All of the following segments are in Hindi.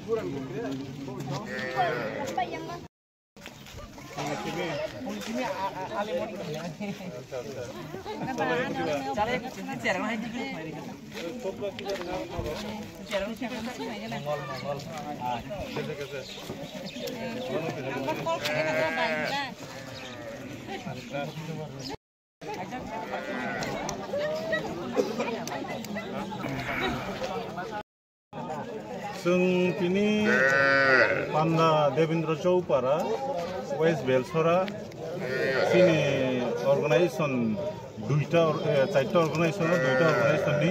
जों दिनै पान्डा देवेन्द्र चौपारा वेस्ट बेलसरा जोंनि अर्गानाइजेसन चारटा अर्गानाइजेसननि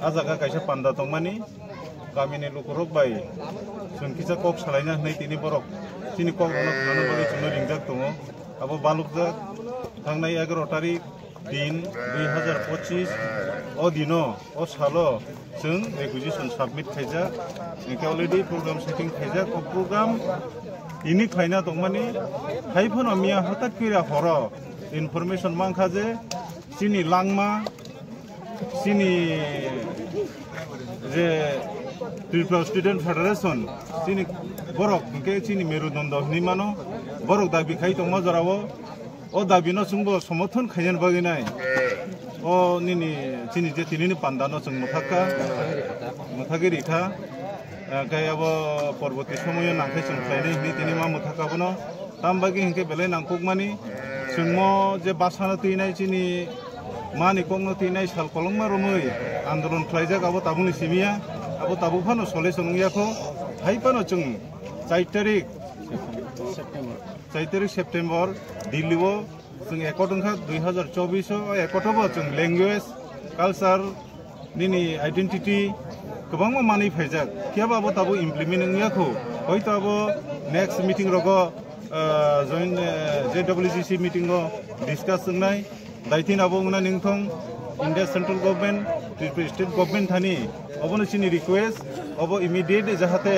आजागा कायसा पान्डा दंमानि गामिनि लुखरक बाय जों किसा कक सालायना होनाय दिनै बरक जोंनि कक रनो बागै जोंनो रिंजाक दङ आबो बालुकजाक थांनाय 11 तारिख दिन 2025 ओ दिनो ओ सालो जों रेगुलेशन सबमिट खायजा इनके अलरेडी प्रोग्राम सेटिंग खायजा ओ प्रोग्राम इनि खायना दंमानि हाइफोन मिया हठात किरा हर इनफरमेशन मांखाजे सिनि लांमा सिनि जे त्रिपुरा स्टूडेंट फेडरेशन सिनि बरक इनके सिनि मेरुदंड हिमानो बरक दाबि खाय दंमा जरावो ओ दाबिनो जोंबो समर्थन खायन बागिनाय ओ निनि चिनि जे तिनिनि पान्दानो जों मुथागिरिखा गायाबो परबर्ती समय नांखाय जों खायनाय हिनि तिनि मा मुथाकाबनो तामबागि हिंके बेले नांकुकमानि जोंमो जे बासानो तिनाय चिनि मानि कंनो तिनाय साल कलंमा रमै आन्दोलन खायजाक आबो ताबुनि सिमिया आबो ताबुफानो सलेसन याखौ हाइपानो जों 4 तारिख सेप्टेम्बर दिल्लीआव जों एकटंखा 2024 एकटबो जों लैंग्वेज कल्चर निनि आइडेंटिटी गोबां मानि फायजाक कियाबाबो ताबो इमप्लिमेन्ट याखौ हयतोबो नेक्स्ट मीटिंग रगो जॉइंट जेडब्ल्यूजीसी मीटिंग रो डिस्कस जोंनाय दायथिनाबो उना निंथं India central government Tripura state government थानि अबनो सिनि रिक्वेस्ट अबो इमिडिएट जाहाते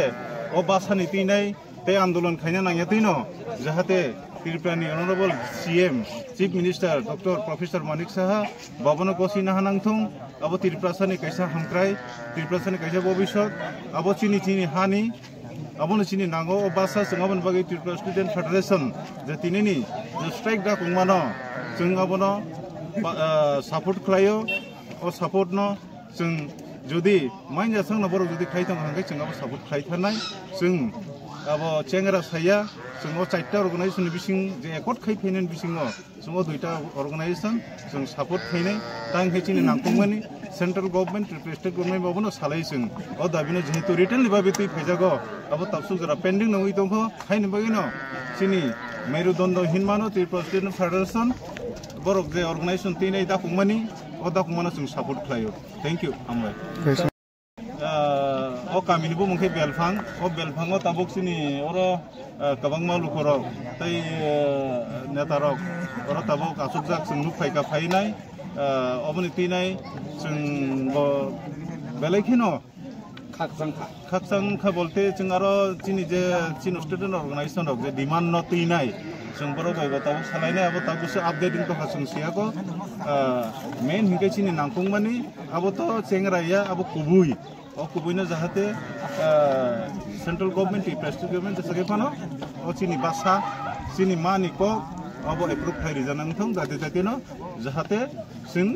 ओ बासानि तिनाय ते आंदोलन खायना नांयातैनो जाहाते त्रिपुरानि honourable CM chief minister doctor professor Manik Saha बाबनो गसिना हानांथं आबो त्रिपुरासानि कैसा हामक्राय त्रिपुरासानि कैसा भबिष्यत आबो चिनि हानि आबोनो चिनि नांगौ बासा जोंगाबन बागै त्रिपुरा स्टूडेंट फेडरेशन जे तिनिनि जे स्ट्राइक दा कुंमानो जों आबोनो सपोर्ट खालायो ओ सपोर्ट न जों जुदि माइन जासांनो बर जुदि खायथां हांगै जोंगाबो सपोर्ट खायथानाय जों आबो चेंगरा साया जों 4टा अर्गानाइजेशन बिसिं जे एकट खायफैनाय बिसिङाव जों 2टा अर्गानाइजेशन जों सपोर्ट खायनाय तां हेचिनि नांगौमानि central government Tripura state government बाबनो सालाय जों ओ दाबिनो जेहेतु रिटर्न लिबा बेतै फैजागो आबो ताबसु जरा पेंडिं नङै दंखो खायनो बागिनो सिनि मेरुदंड हिनमानो त्रिपुरा स्टेट फेडरेशन बरक जे अर्गानाइजेशन तिनै दाकुमानि ओ दाकुमानो जों सपोर्ट खायो थैंक यू हामबाय ओ कामिनिबो मोनखे बेलफां ओ बेलफाङाव ताबुक सिनि अरो गोबां मालुखरक तै नेतारक अरो ताबुक आसुकजाक जों नुफायका फायनाय अबनि तिनाय जों बेलायखिनो खाकसांखा बोलते जों आरो चिनि जे चिन स्टूडेंट अर्गानाइजेशन जे डिमांड न तिनाय जों बर बायबा ताबु सालायनाय आबो ताबुसो अपडेटिंग तो हासुं सियाको मेन हिंके चिनि नांखंमानि आबो तो चेंगराया आबो कुबुय ओ कुबुयनो जाहाते सेंट्रल गवर्नमेंट स्टेट गवर्नमेंट जसके फानो ओ चिनि बासा चिनि मानि को अब एप्रुव खायरि जानांथों जाहाते जाहाते जों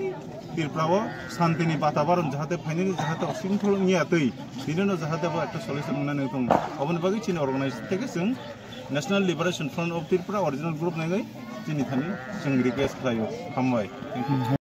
त्रिपुराव शांतिनि वातावरण जाहाते फाइनालि जाहाते असिंखल नियातै बिदिनो जाहाते একটা सल्यूशन मोननानै दं अबनि बागै चिनि अर्गानाइजेशन থেকে जों national liberation front of Tripura original group नाङै चिनि थानि जों रिक्वेस्ट खालायो हामबाय थैंक यू